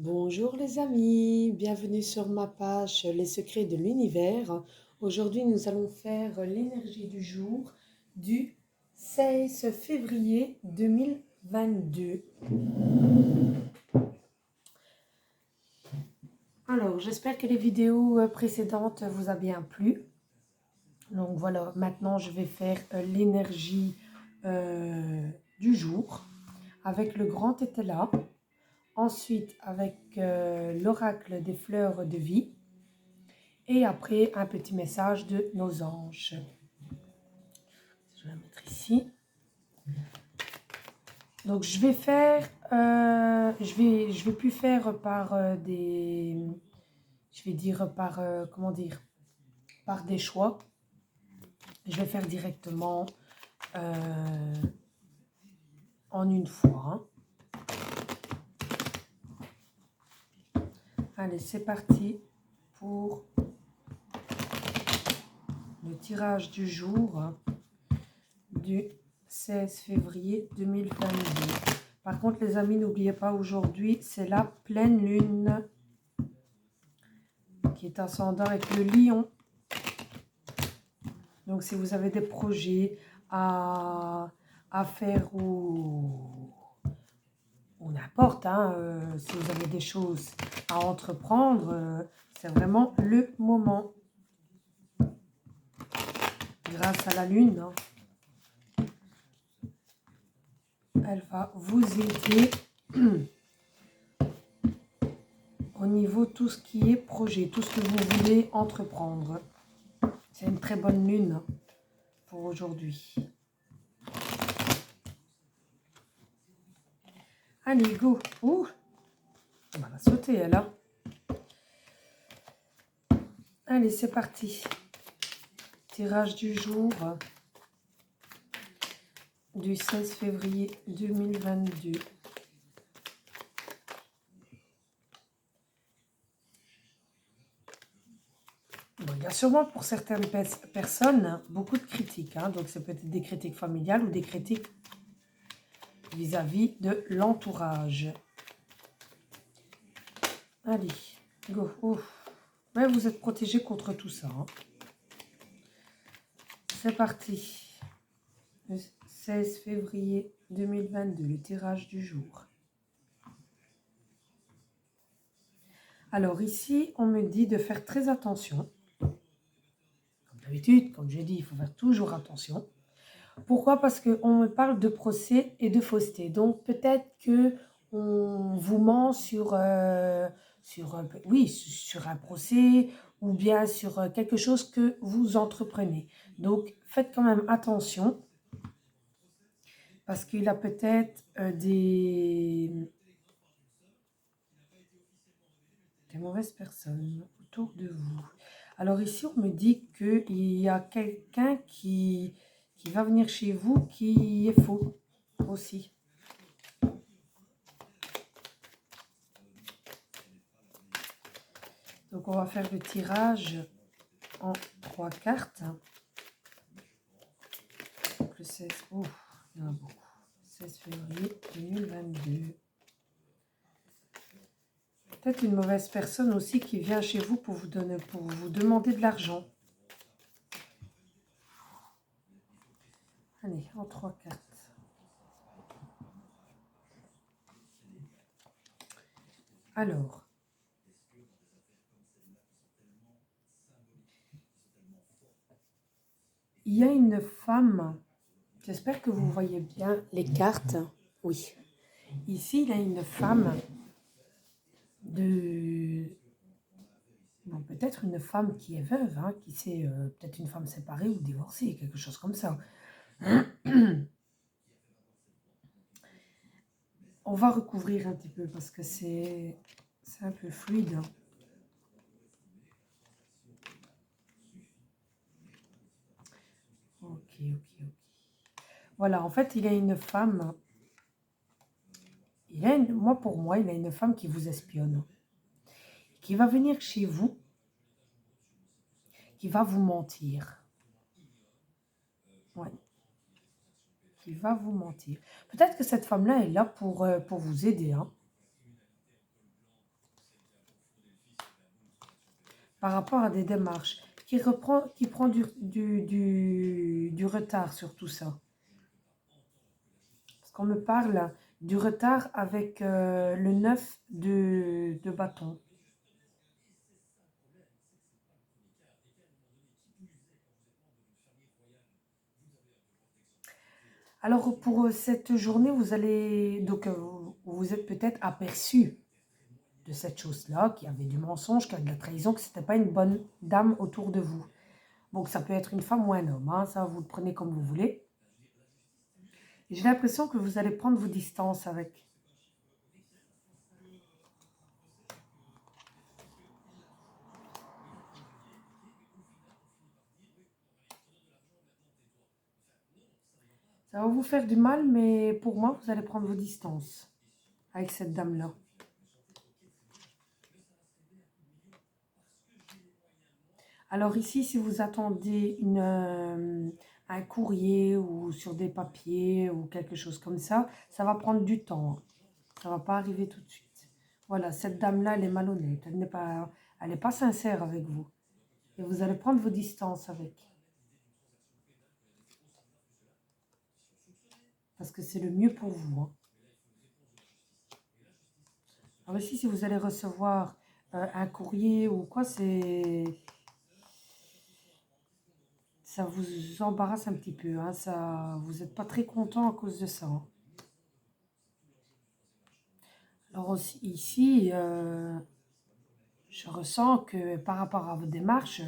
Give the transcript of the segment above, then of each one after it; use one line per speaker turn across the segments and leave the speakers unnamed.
Bonjour les amis, bienvenue sur ma page Les secrets de l'univers. Aujourd'hui, nous allons faire l'énergie du jour du 16 février 2022. Alors, j'espère que les vidéos précédentes vous a bien plu. Donc voilà, maintenant je vais faire l'énergie du jour avec le grand étela. Ensuite, avec l'oracle des fleurs de vie. Et après, un petit message de nos anges. Je vais la mettre ici. Donc, je vais faire... je vais plus faire par des... Je vais dire par... comment dire? Par des choix. Je vais faire directement en une fois. Allez, c'est parti pour le tirage du jour du 16 février 2022. Par contre, les amis, n'oubliez pas, aujourd'hui, c'est la pleine lune qui est ascendant avec le lion. Donc, si vous avez des projets à faire ou n'importe, hein, si vous avez des choses à entreprendre, c'est vraiment le moment. Grâce à la lune, hein, elle va vous aider au niveau de tout ce qui est projet, tout ce que vous voulez entreprendre. C'est une très bonne lune pour aujourd'hui. Allez, go. Ouh, on va la sauter, elle, hein. Allez, c'est parti. Tirage du jour du 16 février 2022. Bon, il y a sûrement pour certaines personnes beaucoup de critiques, hein. Donc, c'est peut-être des critiques familiales ou des critiques vis-à-vis de l'entourage. Allez, go. Ouf. Mais vous êtes protégé contre tout ça, hein. C'est parti. Le 16 février 2022, le tirage du jour. Alors ici, on me dit de faire très attention. Comme d'habitude, comme j'ai dit, il faut faire toujours attention. Pourquoi? Parce qu'on me parle de procès et de fausseté. Donc peut-être que on vous ment sur un procès ou bien sur quelque chose que vous entreprenez. Donc faites quand même attention parce qu'il y a peut-être des mauvaises personnes autour de vous. Alors ici, on me dit qu'il y a quelqu'un qui va venir chez vous qui est faux aussi. Donc, on va faire le tirage en 3 cartes. Donc, le 16, oh, il y en a beaucoup. 16 février 2022. Peut-être une mauvaise personne aussi qui vient chez vous pour vous demander de l'argent. Allez, en 3 cartes. Alors, il y a une femme, j'espère que vous voyez bien les cartes. Oui. Ici, il y a une femme bon, peut-être une femme qui est veuve, hein, qui sait, peut-être une femme séparée ou divorcée, quelque chose comme ça. On va recouvrir un petit peu parce que c'est un peu fluide, hein. Ok. Voilà, en fait, il y a une femme. Pour moi, il y a une femme qui vous espionne, qui va venir chez vous, qui va vous mentir. Ouais. Qui va vous mentir. Peut-être que cette femme-là est là pour vous aider, hein. par rapport à des démarches, qui prend du retard sur tout ça. Parce qu'on me parle du retard avec le 9 de bâton. Alors pour cette journée, vous allez donc vous êtes peut-être aperçu de cette chose-là, qu'il y avait du mensonge, qu'il y avait de la trahison, que c'était pas une bonne dame autour de vous. Donc ça peut être une femme ou un homme, hein, ça vous le prenez comme vous voulez. Et j'ai l'impression que vous allez prendre vos distances avec. Ça va vous faire du mal, mais pour moi, vous allez prendre vos distances avec cette dame-là. Alors ici, si vous attendez un courrier ou sur des papiers ou quelque chose comme ça va prendre du temps, hein. Ça ne va pas arriver tout de suite. Voilà, cette dame-là, elle est malhonnête. Elle n'est pas sincère avec vous. Et vous allez prendre vos distances avec. Parce que c'est le mieux pour vous, hein. Alors ici, si vous allez recevoir un courrier ou quoi, ça vous embarrasse un petit peu, hein. Vous n'êtes pas très content à cause de ça, hein. Alors aussi, ici, je ressens que par rapport à vos démarches,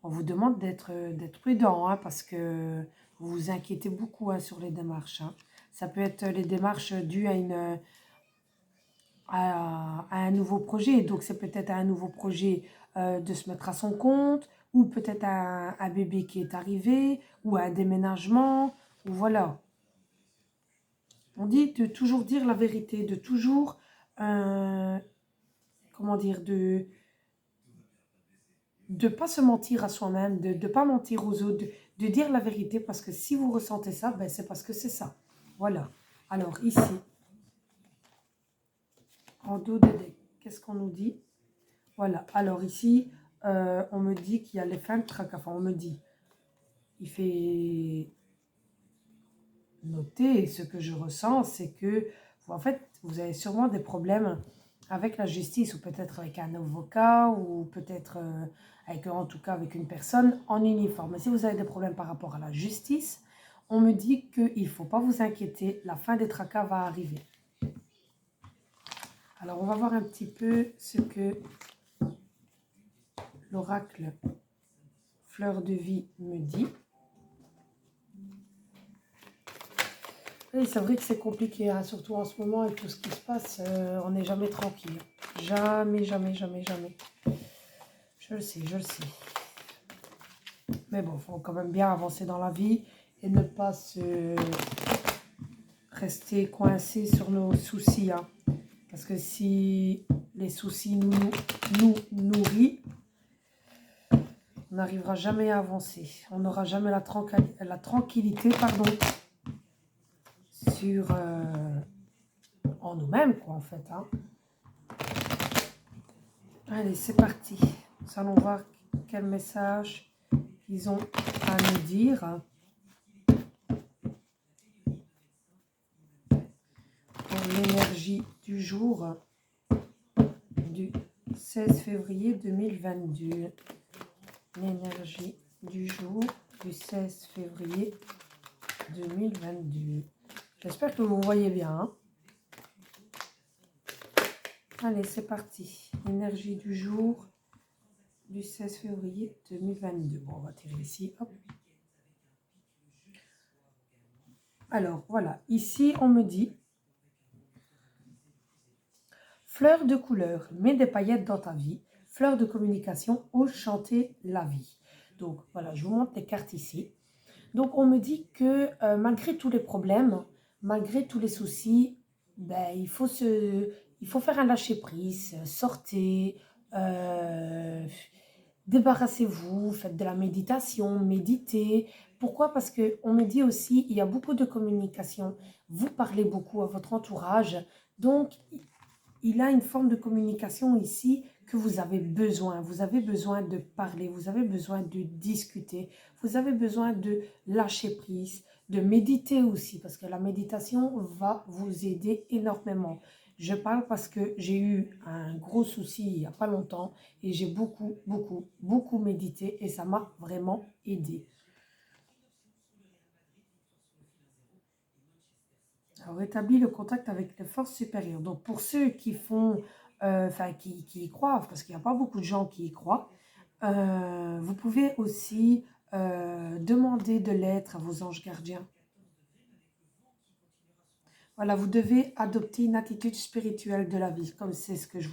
on vous demande d'être prudent, hein, parce que vous vous inquiétez beaucoup, hein, sur les démarches, hein. Ça peut être les démarches dues à un nouveau projet. Donc, c'est peut-être un nouveau projet de se mettre à son compte, ou peut-être un bébé qui est arrivé, ou un déménagement, ou voilà. On dit de toujours dire la vérité, de toujours, comment dire, de ne pas se mentir à soi-même, de ne pas mentir aux autres, de dire la vérité, parce que si vous ressentez ça, ben c'est parce que c'est ça. Voilà. Alors ici, en dos de deck, qu'est-ce qu'on nous dit? Voilà. Alors ici, on me dit qu'il y a les fins de tracas. Enfin, on me dit, il fait noter, et ce que je ressens, c'est que, en fait, vous avez sûrement des problèmes avec la justice, ou peut-être avec un avocat, ou peut-être avec, en tout cas, avec une personne en uniforme. Mais si vous avez des problèmes par rapport à la justice, on me dit qu'il ne faut pas vous inquiéter, la fin des tracas va arriver. Alors, on va voir un petit peu ce que l'oracle Fleur de Vie me dit. Oui, c'est vrai que c'est compliqué, hein, surtout en ce moment avec tout ce qui se passe, on n'est jamais tranquille. Jamais, jamais, jamais, jamais. Je le sais, je le sais. Mais bon, il faut quand même bien avancer dans la vie et ne pas se rester coincé sur nos soucis, hein. Parce que si les soucis nous nourrissent, on n'arrivera jamais à avancer. On n'aura jamais la tranquillité, pardon, sur en nous-mêmes, quoi, en fait, hein. Allez, c'est parti. Nous allons voir quel message ils ont à nous dire pour l'énergie du jour du 16 février 2022. L'énergie du jour du 16 février 2022. J'espère que vous voyez bien, hein. Allez, c'est parti. L'énergie du jour du 16 février 2022. Bon, on va tirer ici. Hop. Alors, voilà. Ici, on me dit fleur de couleur, mets des paillettes dans ta vie. Fleur de communication, ose chanter la vie. Donc, voilà, je vous montre les cartes ici. Donc, on me dit que malgré tous les problèmes, malgré tous les soucis, ben, il faut faire un lâcher-prise, sortez, débarrassez-vous, faites de la méditation, méditez. Pourquoi? Parce qu'on me dit aussi, il y a beaucoup de communication. Vous parlez beaucoup à votre entourage. Donc, il a une forme de communication ici que vous avez besoin. Vous avez besoin de parler, vous avez besoin de discuter, vous avez besoin de lâcher prise, de méditer aussi, parce que la méditation va vous aider énormément. Je parle parce que j'ai eu un gros souci il n'y a pas longtemps et j'ai beaucoup médité et ça m'a vraiment aidé. Alors, rétablir le contact avec les forces supérieures. Donc, pour ceux qui font, qui y croient, parce qu'il n'y a pas beaucoup de gens qui y croient, vous pouvez aussi demander de l'aide à vos anges gardiens. Voilà, vous devez adopter une attitude spirituelle de la vie, comme c'est ce que je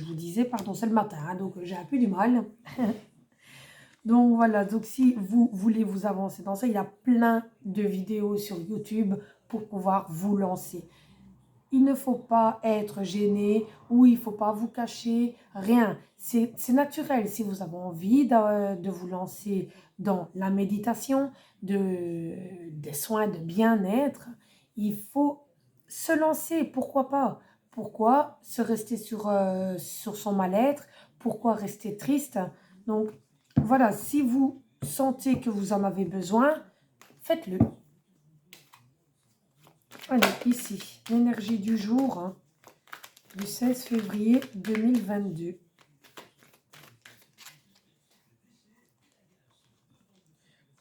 vous disais, pardon, c'est le matin, hein, donc j'ai un peu du mal. Donc voilà, donc si vous voulez vous avancer dans ça, il y a plein de vidéos sur YouTube pour pouvoir vous lancer. Il ne faut pas être gêné ou il ne faut pas vous cacher, rien. C'est naturel. Si vous avez envie de vous lancer dans la méditation, des soins de bien-être, il faut se lancer. Pourquoi pas? Pourquoi se rester sur son mal-être? Pourquoi rester triste? Donc voilà, si vous sentez que vous en avez besoin, faites-le. Allez, ici, l'énergie du jour, hein, du 16 février 2022.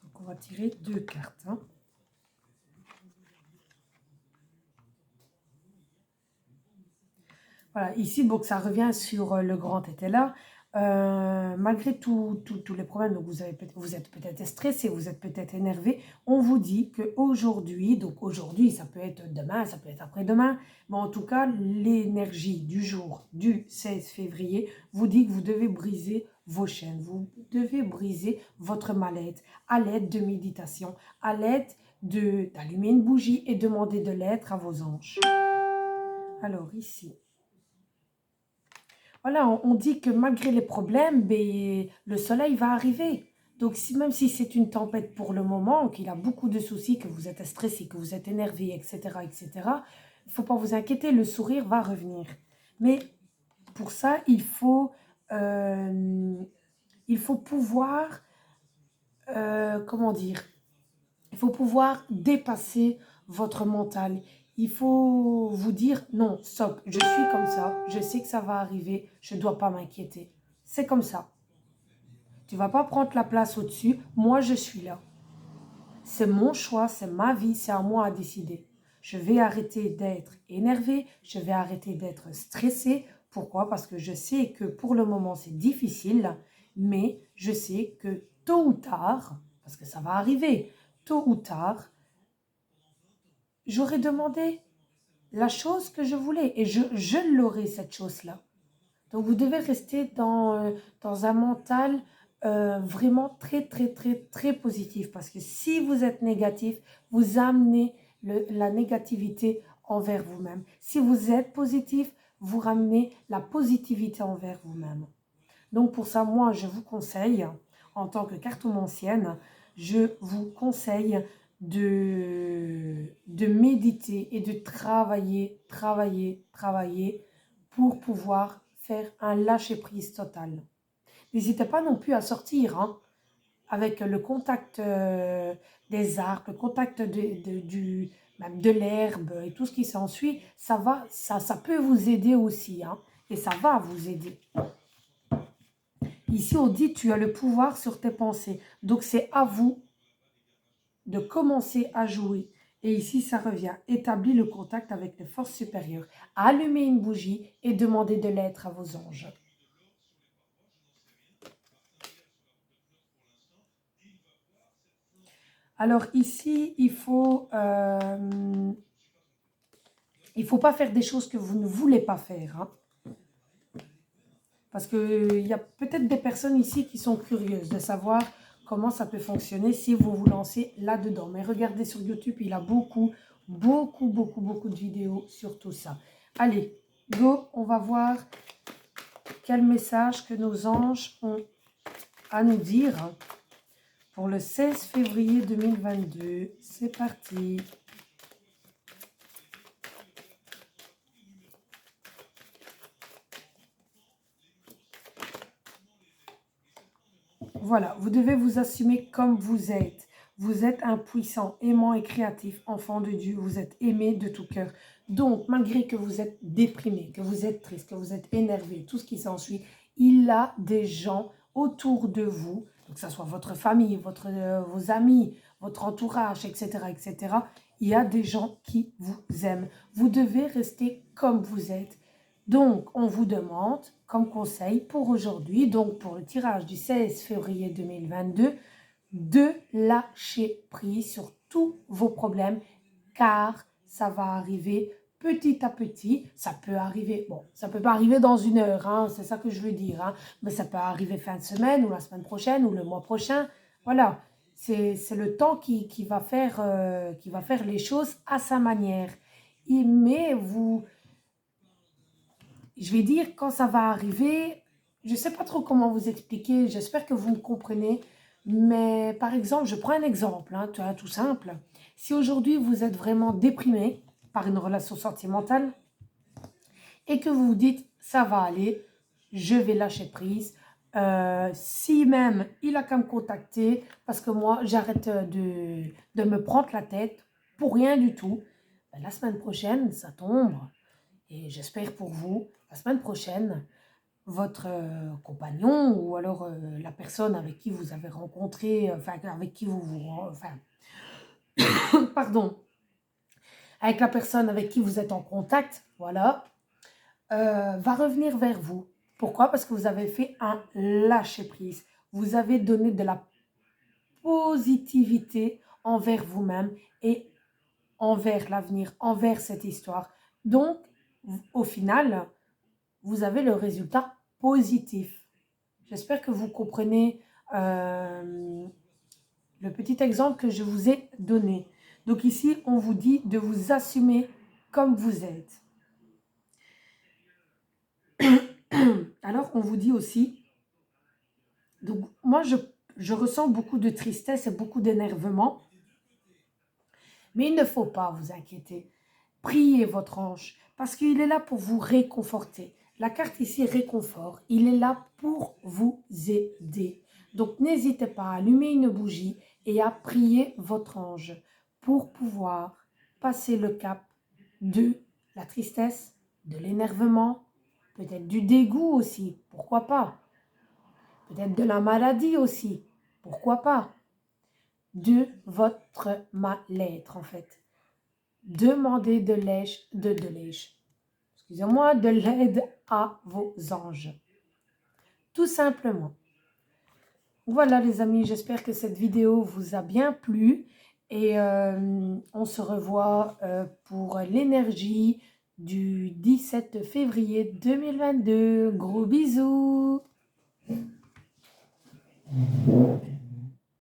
Donc, on va tirer 2 cartes. Hein. Voilà, ici, donc, ça revient sur le grand été là. Malgré tous les problèmes, donc vous êtes peut-être stressé, vous êtes peut-être énervé, on vous dit qu'aujourd'hui, donc aujourd'hui, ça peut être demain, ça peut être après-demain, mais en tout cas, l'énergie du jour du 16 février vous dit que vous devez briser vos chaînes, vous devez briser votre mal-être à l'aide de méditation, à l'aide d'allumer une bougie et demander de l'aide à vos anges. Alors ici, voilà, on dit que malgré les problèmes, ben, le soleil va arriver. Donc, même si c'est une tempête pour le moment, qu'il a beaucoup de soucis, que vous êtes stressé, que vous êtes énervé, etc., il ne faut pas vous inquiéter, le sourire va revenir. Mais pour ça, il faut pouvoir, comment dire, il faut pouvoir dépasser votre mental. Il faut vous dire, non, stop, je suis comme ça, je sais que ça va arriver, je ne dois pas m'inquiéter. C'est comme ça. Tu ne vas pas prendre la place au-dessus, moi je suis là. C'est mon choix, c'est ma vie, c'est à moi à décider. Je vais arrêter d'être énervée, je vais arrêter d'être stressée. Pourquoi? Parce que je sais que pour le moment c'est difficile, mais je sais que tôt ou tard, parce que ça va arriver, tôt ou tard, j'aurais demandé la chose que je voulais et je l'aurai cette chose-là. Donc vous devez rester dans un mental vraiment très positif parce que si vous êtes négatif, vous amenez la négativité envers vous-même. Si vous êtes positif, vous ramenez la positivité envers vous-même. Donc pour ça, moi, je vous conseille, en tant que cartomancienne, je vous conseille de méditer et de travailler pour pouvoir faire un lâcher-prise total. N'hésitez pas non plus à sortir hein, avec le contact des arbres, le contact même de l'herbe et tout ce qui s'ensuit. Ça peut vous aider aussi hein, et ça va vous aider. Ici, on dit tu as le pouvoir sur tes pensées. Donc, c'est à vous de commencer à jouer. Et ici, ça revient. Établir le contact avec les forces supérieures. Allumer une bougie et demander de l'aide à vos anges. Alors ici, il faut pas faire des choses que vous ne voulez pas faire. Hein. Parce qu'il y a peut-être des personnes ici qui sont curieuses de savoir comment ça peut fonctionner si vous vous lancez là-dedans. Mais regardez sur YouTube, il a beaucoup de vidéos sur tout ça. Allez, go, on va voir quel message que nos anges ont à nous dire pour le 16 février 2022. C'est parti. Voilà, vous devez vous assumer comme vous êtes. Vous êtes un puissant, aimant et créatif, enfant de Dieu. Vous êtes aimé de tout cœur. Donc, malgré que vous êtes déprimé, que vous êtes triste, que vous êtes énervé, tout ce qui s'ensuit, il y a des gens autour de vous, que ce soit votre famille, vos amis, votre entourage, etc., etc. Il y a des gens qui vous aiment. Vous devez rester comme vous êtes. Donc, on vous demande, comme conseil pour aujourd'hui, donc pour le tirage du 16 février 2022, de lâcher prise sur tous vos problèmes, car ça va arriver petit à petit. Ça peut arriver, bon, ça peut pas arriver dans une heure, hein, c'est ça que je veux dire, hein, mais ça peut arriver fin de semaine, ou la semaine prochaine, ou le mois prochain. Voilà, c'est le temps qui va faire les choses à sa manière. Mais vous je vais dire, quand ça va arriver, je ne sais pas trop comment vous expliquer, j'espère que vous me comprenez, mais par exemple, je prends un exemple, hein, tout simple. Si aujourd'hui vous êtes vraiment déprimé par une relation sentimentale et que vous vous dites, ça va aller, je vais lâcher prise, si même il a qu'à me contacter, parce que moi, j'arrête de me prendre la tête pour rien du tout, ben, la semaine prochaine, ça tombe. Et j'espère pour vous, la semaine prochaine, votre compagnon ou alors la personne avec qui vous avez rencontré, enfin avec qui enfin, pardon, avec la personne avec qui vous êtes en contact, voilà, va revenir vers vous. Pourquoi? Parce que vous avez fait un lâcher-prise. Vous avez donné de la positivité envers vous-même et envers l'avenir, envers cette histoire. Donc, au final, vous avez le résultat positif. J'espère que vous comprenez le petit exemple que je vous ai donné. Donc ici, on vous dit de vous assumer comme vous êtes. Alors, on vous dit aussi, donc moi, je ressens beaucoup de tristesse et beaucoup d'énervement, mais il ne faut pas vous inquiéter. Priez votre ange, parce qu'il est là pour vous réconforter. La carte ici, réconfort, il est là pour vous aider. Donc, n'hésitez pas à allumer une bougie et à prier votre ange pour pouvoir passer le cap de la tristesse, de l'énervement, peut-être du dégoût aussi, pourquoi pas. Peut-être de la maladie aussi, pourquoi pas. De votre mal-être en fait. Demandez de l'aide à vos anges. Tout simplement. Voilà les amis, j'espère que cette vidéo vous a bien plu. Et on se revoit pour l'énergie du 17 février 2022. Gros bisous!